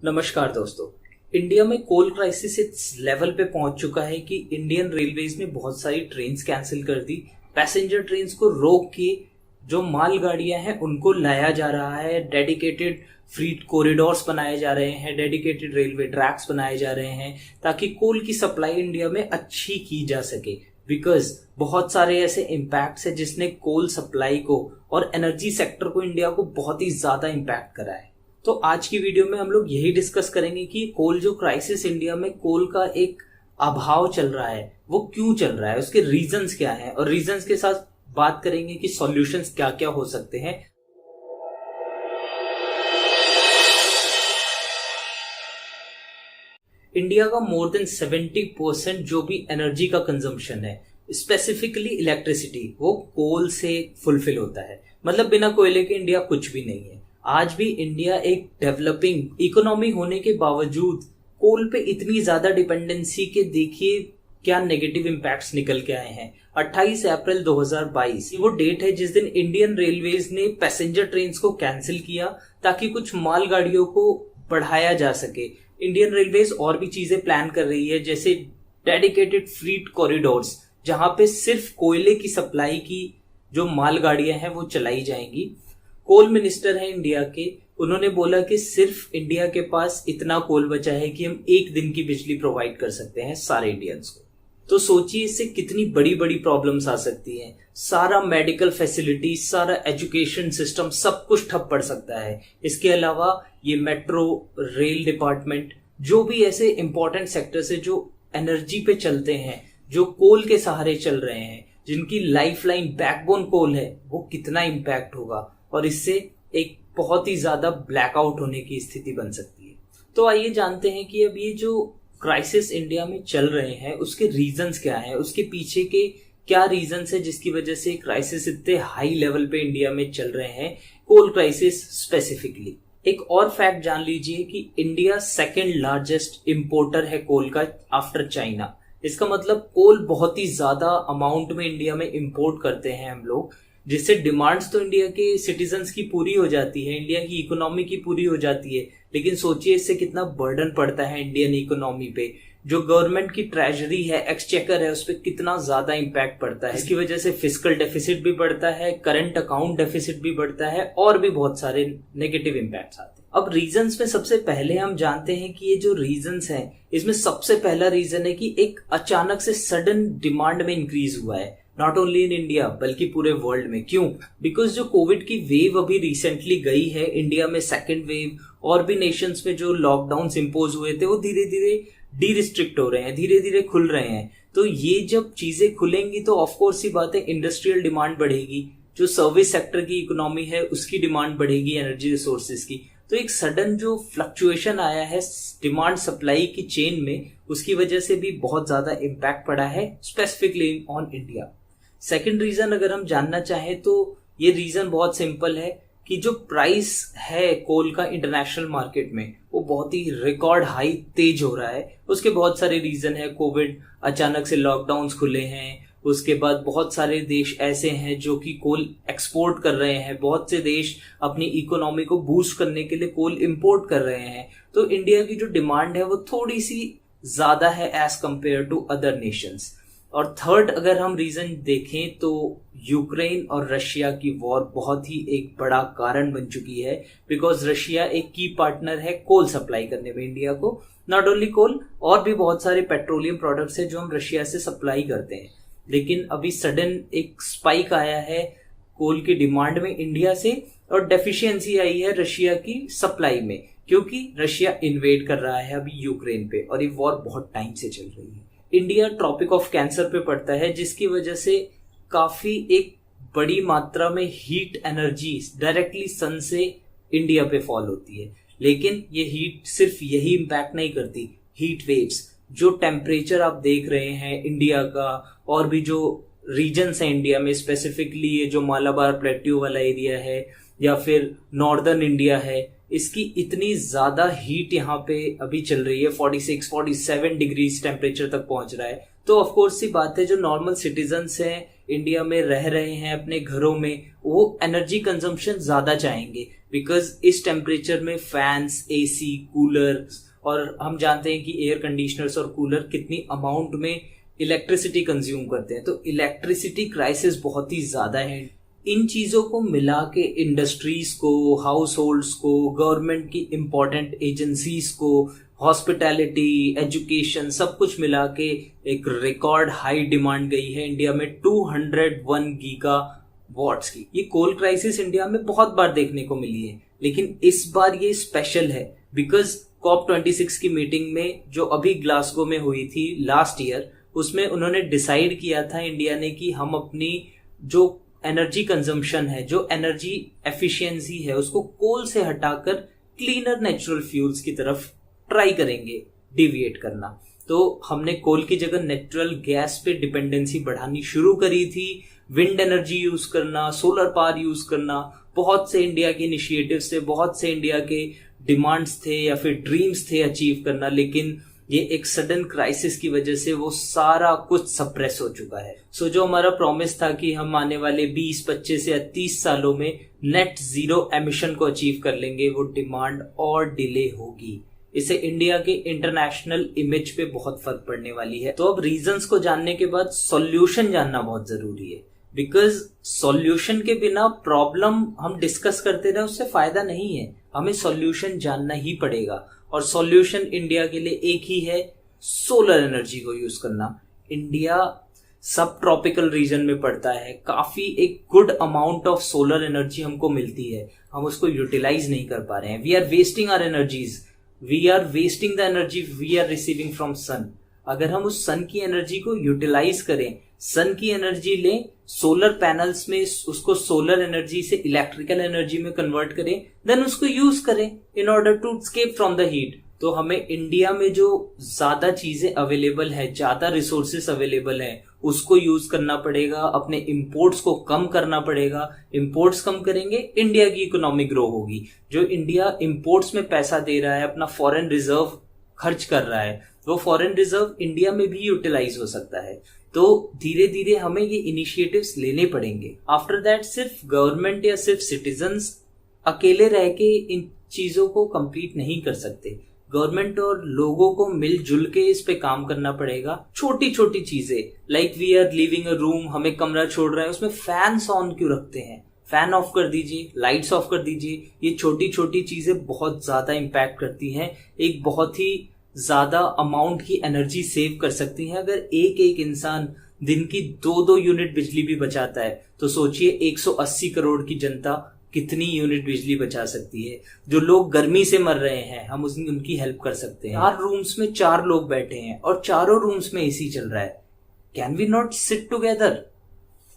नमस्कार दोस्तों। इंडिया में कोल क्राइसिस इस लेवल पे पहुंच चुका है कि इंडियन रेलवेज ने बहुत सारी ट्रेन्स कैंसिल कर दी। पैसेंजर ट्रेन्स को रोक के जो माल गाड़ियां हैं उनको लाया जा रहा है। डेडिकेटेड फ्रीट कॉरिडोर्स बनाए जा रहे हैं, डेडिकेटेड रेलवे ट्रैक्स बनाए जा रहे हैं ताकि कोल की सप्लाई इंडिया में अच्छी की जा सके। बिकॉज बहुत सारे ऐसे इम्पैक्ट्स है जिसने कोल सप्लाई को और एनर्जी सेक्टर को इंडिया को बहुत ही ज्यादा इम्पैक्ट करा है। तो आज की वीडियो में हम लोग यही डिस्कस करेंगे कि कोल जो क्राइसिस इंडिया में कोल का एक अभाव चल रहा है वो क्यों चल रहा है, उसके रीजंस क्या हैं और रीजंस के साथ बात करेंगे कि सॉल्यूशंस क्या क्या हो सकते हैं। इंडिया का मोर देन 70% जो भी एनर्जी का कंजम्पशन है, स्पेसिफिकली इलेक्ट्रिसिटी, वो कोल से फुलफिल होता है। मतलब बिना कोयले के इंडिया कुछ भी नहीं है। आज भी इंडिया एक डेवलपिंग इकोनॉमी होने के बावजूद कोल पे इतनी ज्यादा डिपेंडेंसी के देखिए क्या नेगेटिव इम्पैक्ट्स निकल के आए हैं। 28 अप्रैल 2022 वो डेट है जिस दिन इंडियन रेलवेज ने पैसेंजर ट्रेन्स को कैंसिल किया ताकि कुछ माल गाड़ियों को बढ़ाया जा सके। इंडियन रेलवेज और भी चीजें प्लान कर रही है, जैसे डेडिकेटेड फ्रीट कॉरिडोर्स जहां पे सिर्फ कोयले की सप्लाई की जो माल गाड़ियां हैं वो चलाई जाएंगी। कोल मिनिस्टर है इंडिया के, उन्होंने बोला कि सिर्फ इंडिया के पास इतना कोल बचा है कि हम एक दिन की बिजली प्रोवाइड कर सकते हैं सारे इंडियंस को। तो सोचिए इससे कितनी बड़ी बड़ी प्रॉब्लम्स आ सकती हैं। सारा मेडिकल फैसिलिटी, सारा एजुकेशन सिस्टम, सब कुछ ठप पड़ सकता है। इसके अलावा ये मेट्रो, रेल डिपार्टमेंट, जो भी ऐसे इंपॉर्टेंट सेक्टर्स है जो एनर्जी पे चलते हैं, जो कोल के सहारे चल रहे हैं, जिनकी लाइफलाइन बैकबोन कोल है, वो कितना इम्पैक्ट होगा और इससे एक बहुत ही ज्यादा ब्लैकआउट होने की स्थिति बन सकती है। तो आइए जानते हैं कि अब ये जो क्राइसिस इंडिया में चल रहे हैं उसके रीजंस क्या हैं, उसके पीछे के क्या रीजंस है जिसकी वजह से क्राइसिस इतने हाई लेवल पे इंडिया में चल रहे हैं, कोल क्राइसिस स्पेसिफिकली। एक और फैक्ट जान लीजिए कि इंडिया सेकेंड लार्जेस्ट इंपोर्टर है कोल का आफ्टर चाइना। इसका मतलब कोल बहुत ही ज्यादा अमाउंट में इंडिया में इंपोर्ट करते हैं हम लोग, जिससे डिमांड्स तो इंडिया के सिटीजन्स की पूरी हो जाती है, इंडिया की इकोनॉमी की पूरी हो जाती है। लेकिन सोचिए इससे कितना बर्डन पड़ता है इंडियन इकोनॉमी पे। जो गवर्नमेंट की ट्रेजरी है, एक्सचेकर है, उस पर कितना ज्यादा इम्पैक्ट पड़ता है। इसकी वजह से फिस्कल डेफिसिट भी बढ़ता है, करंट अकाउंट डेफिसिट भी बढ़ता है और भी बहुत सारे नेगेटिव इम्पैक्ट्स आते हैं। अब रीजंस में सबसे पहले हम जानते हैं कि ये जो रीजंस हैं, इसमें सबसे पहला रीजन है कि एक अचानक से सडन डिमांड में इंक्रीज हुआ है, नॉट ओनली इन इंडिया बल्कि पूरे वर्ल्ड में। क्यों? बिकॉज जो कोविड की वेव अभी रिसेंटली गई है इंडिया में, सेकेंड वेव, और भी नेशंस में जो लॉकडाउन इम्पोज हुए थे वो धीरे धीरे डी रिस्ट्रिक्ट हो रहे हैं, धीरे धीरे खुल रहे हैं। तो ये जब चीजें खुलेंगी तो ऑफकोर्स ही बात है इंडस्ट्रियल डिमांड बढ़ेगी, जो सर्विस सेक्टर की इकोनॉमी है उसकी डिमांड बढ़ेगी, एनर्जी रिसोर्सेज की। तो एक सडन जो फ्लक्चुएशन आया है डिमांड सप्लाई की चेन में, उसकी वजह से भी बहुत ज्यादा इम्पैक्ट पड़ा है specifically on India. Second reason अगर हम जानना चाहें तो ये रीजन बहुत सिंपल है कि जो प्राइस है कोल का इंटरनेशनल मार्केट में वो बहुत ही रिकॉर्ड हाई तेज हो रहा है। उसके बहुत सारे रीजन है, कोविड, अचानक से लॉकडाउन्स खुले हैं, उसके बाद बहुत सारे देश ऐसे हैं जो कि कोल एक्सपोर्ट कर रहे हैं, बहुत से देश अपनी इकोनॉमी को बूस्ट करने के लिए कोल इंपोर्ट कर रहे हैं। तो इंडिया की जो डिमांड है वो थोड़ी सी ज्यादा है as compare to other nations. और थर्ड अगर हम रीजन देखें तो यूक्रेन और रशिया की वॉर बहुत ही एक बड़ा कारण बन चुकी है। बिकॉज रशिया एक की पार्टनर है कोल सप्लाई करने में इंडिया को। नॉट ओनली कोल, और भी बहुत सारे पेट्रोलियम प्रोडक्ट्स है जो हम रशिया से सप्लाई करते हैं। लेकिन अभी सडन एक स्पाइक आया है कोल की डिमांड में इंडिया से, और डेफिशिएंसी आई है रशिया की सप्लाई में, क्योंकि रशिया इन्वेड कर रहा है अभी यूक्रेन पे और ये वॉर बहुत टाइम से चल रही है। इंडिया ट्रॉपिक ऑफ कैंसर पे पड़ता है, जिसकी वजह से काफी एक बड़ी मात्रा में हीट एनर्जी डायरेक्टली सन से इंडिया पे फॉल होती है। लेकिन ये हीट सिर्फ यही इम्पैक्ट नहीं करती, हीट वेव्स, जो टेम्परेचर आप देख रहे हैं इंडिया का, और भी जो रीजन्स हैं इंडिया में, स्पेसिफिकली ये जो मालाबार प्लेट्यू वाला एरिया है या फिर नॉर्दर्न इंडिया है, इसकी इतनी ज्यादा हीट यहाँ पे अभी चल रही है, 46-47 डिग्रीज टेम्परेचर तक पहुंच रहा है। तो ऑफकोर्स सी बात है जो नॉर्मल सिटीजन्स हैं इंडिया में रह रहे हैं अपने घरों में, वो एनर्जी कंजम्पशन ज्यादा चाहेंगे, बिकॉज इस टेम्परेचर में फैंस, एसी, कूलर, और हम जानते हैं कि एयर कंडीशनर्स और कूलर कितनी अमाउंट में इलेक्ट्रिसिटी कंज्यूम करते हैं। तो इलेक्ट्रिसिटी क्राइसिस बहुत ही ज्यादा है। इन चीजों को मिला के इंडस्ट्रीज को, हाउस होल्ड्स को, गवर्नमेंट की इंपॉर्टेंट एजेंसीज को, हॉस्पिटैलिटी, एजुकेशन, सब कुछ मिला के एक रिकॉर्ड हाई डिमांड गई है इंडिया में 201 गीगा वॉट्स की। ये कोल क्राइसिस इंडिया में बहुत बार देखने को मिली है, लेकिन इस बार ये स्पेशल है बिकॉज COP26 की मीटिंग में जो अभी ग्लासगो में हुई थी लास्ट ईयर, उसमें उन्होंने डिसाइड किया था इंडिया ने कि हम अपनी जो एनर्जी कंजम्पशन है, जो एनर्जी एफिशिएंसी है, उसको कोल से हटाकर क्लीनर नेचुरल फ्यूल्स की तरफ ट्राई करेंगे डिविएट करना। तो हमने कोल की जगह नेचुरल गैस पे डिपेंडेंसी बढ़ानी शुरू करी थी, विंड एनर्जी यूज करना, सोलर पावर यूज करना। बहुत से इंडिया के इनिशिएटिव्स थे, बहुत से इंडिया के डिमांड्स थे या फिर ड्रीम्स थे अचीव करना, लेकिन ये एक सडन क्राइसिस की वजह से वो सारा कुछ सप्रेस हो चुका है। सो जो हमारा प्रॉमिस था कि हम आने वाले 20, 25 या 30 सालों में नेट जीरो एमिशन को अचीव कर लेंगे, वो डिमांड और डिले होगी। इससे इंडिया के इंटरनेशनल इमेज पे बहुत फर्क पड़ने वाली है। तो अब रीजंस को जानने के बाद सॉल्यूशन जानना बहुत जरूरी है, बिकॉज सॉल्यूशन के बिना प्रॉब्लम हम डिस्कस करते रहे उससे फायदा नहीं है। हमें सॉल्यूशन जानना ही पड़ेगा, और सॉल्यूशन इंडिया के लिए एक ही है, सोलर एनर्जी को यूज करना। इंडिया सब ट्रॉपिकल रीजन में पड़ता है, काफी एक good amount of solar energy हमको मिलती है, हम उसको यूटिलाइज नहीं कर पा रहे हैं। We are wasting our energies, we are wasting the energy we are receiving from sun. अगर हम उस सन की एनर्जी को यूटिलाइज करें, सन की एनर्जी लें, सोलर पैनल्स में उसको सोलर एनर्जी से इलेक्ट्रिकल एनर्जी में कन्वर्ट करें, देन उसको यूज करें in order to escape from the heat. तो हमें इंडिया में जो ज्यादा चीजें अवेलेबल है, ज्यादा रिसोर्सेस अवेलेबल है, उसको यूज करना पड़ेगा। अपने इंपोर्ट्स को कम करना पड़ेगा। इंपोर्ट्स कम करेंगे, इंडिया की इकोनॉमी ग्रो होगी। जो इंडिया इंपोर्ट्स में पैसा दे रहा है, अपना फॉरेन रिजर्व खर्च कर रहा है, वो फॉरेन रिजर्व इंडिया में भी यूटिलाइज हो सकता है। तो धीरे धीरे हमें ये इनिशिएटिव्स लेने पड़ेंगे। आफ्टर दैट सिर्फ गवर्नमेंट या सिर्फ सिटीजन्स अकेले रह के इन चीजों को कंप्लीट नहीं कर सकते। गवर्नमेंट और लोगों को मिलजुल के इस पे काम करना पड़ेगा। छोटी छोटी चीजें, like we are living a room, हमें कमरा छोड़ रहा है, उसमें फैंस ऑन क्यों रखते हैं, फैन ऑफ कर दीजिए, लाइट्स ऑफ कर दीजिए। ये छोटी छोटी चीजें बहुत ज्यादा इम्पैक्ट करती हैं, एक बहुत ही ज्यादा अमाउंट की एनर्जी सेव कर सकती हैं। अगर एक एक इंसान दिन की 2-2 यूनिट बिजली भी बचाता है, तो सोचिए 180 करोड़ की जनता कितनी यूनिट बिजली बचा सकती है। जो लोग गर्मी से मर रहे हैं, हम उनकी हेल्प कर सकते हैं। 4 रूम्स में 4 लोग बैठे हैं और चारों रूम्स में एसी चल रहा है। Can we not sit together?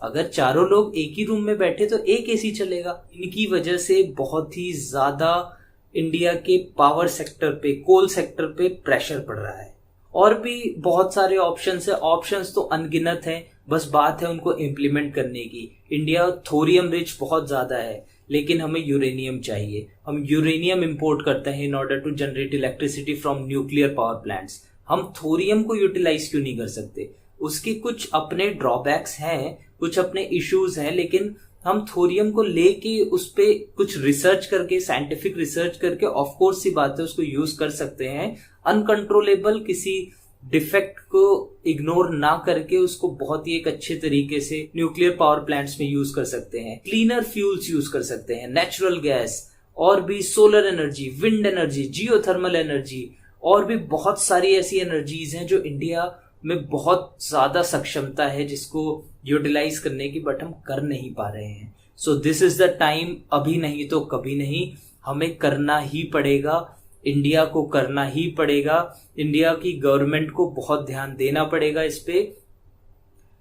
अगर चारों लोग एक ही रूम में बैठे तो एक एसी चलेगा। इनकी वजह से बहुत ही ज्यादा इंडिया के पावर सेक्टर पे, कोल सेक्टर पे प्रेशर पड़ रहा है। और भी बहुत सारे ऑप्शंस है, ऑप्शंस तो अनगिनत हैं, बस बात है उनको इम्प्लीमेंट करने की। इंडिया थोरियम रिच बहुत ज्यादा है, लेकिन हमें यूरेनियम चाहिए। हम यूरेनियम इंपोर्ट करते हैं in order to generate electricity from nuclear power plants. हम थोरियम को यूटिलाइज क्यों नहीं कर सकते? उसके कुछ अपने ड्रॉबैक्स हैं, कुछ अपने इश्यूज हैं, लेकिन हम थोरियम को लेके उस पे कुछ रिसर्च करके, साइंटिफिक रिसर्च करके, ऑफ कोर्स सी बात है, उसको यूज कर सकते हैं। अनकंट्रोलेबल किसी डिफेक्ट को इग्नोर ना करके उसको बहुत ही एक अच्छे तरीके से न्यूक्लियर पावर प्लांट्स में यूज कर सकते हैं। क्लीनर फ्यूल्स यूज कर सकते हैं, नेचुरल गैस, और भी solar energy, wind energy, geothermal energy, और भी बहुत सारी ऐसी एनर्जीज हैं जो इंडिया में बहुत ज्यादा सक्षमता है जिसको यूटिलाइज करने की, बट हम कर नहीं पा रहे हैं। So this is the time, अभी नहीं तो कभी नहीं, हमें करना ही पड़ेगा। इंडिया को करना ही पड़ेगा। इंडिया की गवर्नमेंट को बहुत ध्यान देना पड़ेगा इस पे।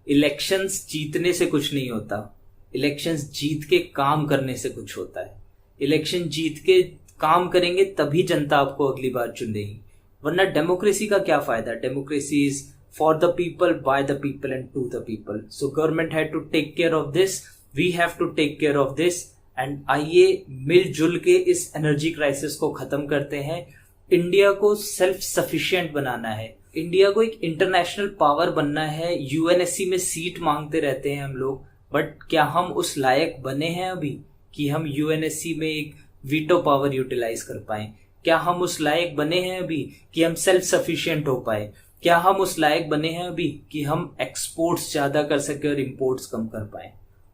इलेक्शंस जीतने से कुछ नहीं होता, इलेक्शंस जीत के काम करने से कुछ होता है। इलेक्शन जीत के काम करेंगे तभी जनता आपको अगली बार चुनेगी, वरना डेमोक्रेसी का क्या फायदा? Democracy is for the people, by the people and to the people. So government had to take care of this, we have to take care of this. And आइए मिलजुल के इस एनर्जी क्राइसिस को खत्म करते हैं। इंडिया को self sufficient बनाना है। इंडिया को एक इंटरनेशनल पावर बनना है, यूएनएससी में सीट मांगते रहते हैं हम लोग, बट क्या हम उस लायक बने हैं अभी कि हम यूएनएससी में एक वीटो पावर यूटिलाइज कर पाए? क्या हम उस लायक बने हैं अभी कि हम सेल्फ सफिशिएंट हो पाए? क्या हम उस लायक बने हैं अभी कि हम एक्सपोर्ट्स ज्यादा कर सके और इंपोर्ट्स कम कर पाए?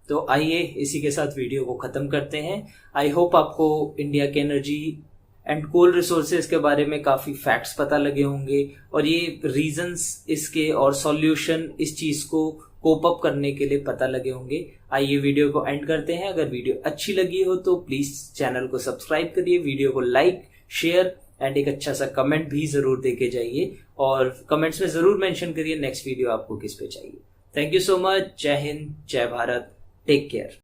तो आइए इसी के साथ वीडियो को खत्म करते हैं। आई होप आपको इंडिया के एनर्जी एंड कोल रिसोर्सेज के बारे में काफी फैक्ट्स पता लगे होंगे और ये रीजंस इसके और सॉल्यूशन इस चीज को कोप अप करने के लिए पता लगे होंगे। आइए वीडियो को एंड करते हैं। अगर वीडियो अच्छी लगी हो तो प्लीज चैनल को सब्सक्राइब करिए, वीडियो को लाइक, शेयर एंड एक अच्छा सा कमेंट भी जरूर देके जाइए और कमेंट्स में जरूर मेंशन करिए नेक्स्ट वीडियो आपको किस पे चाहिए। Thank you so much. जय हिंद, जय भारत, टेक केयर।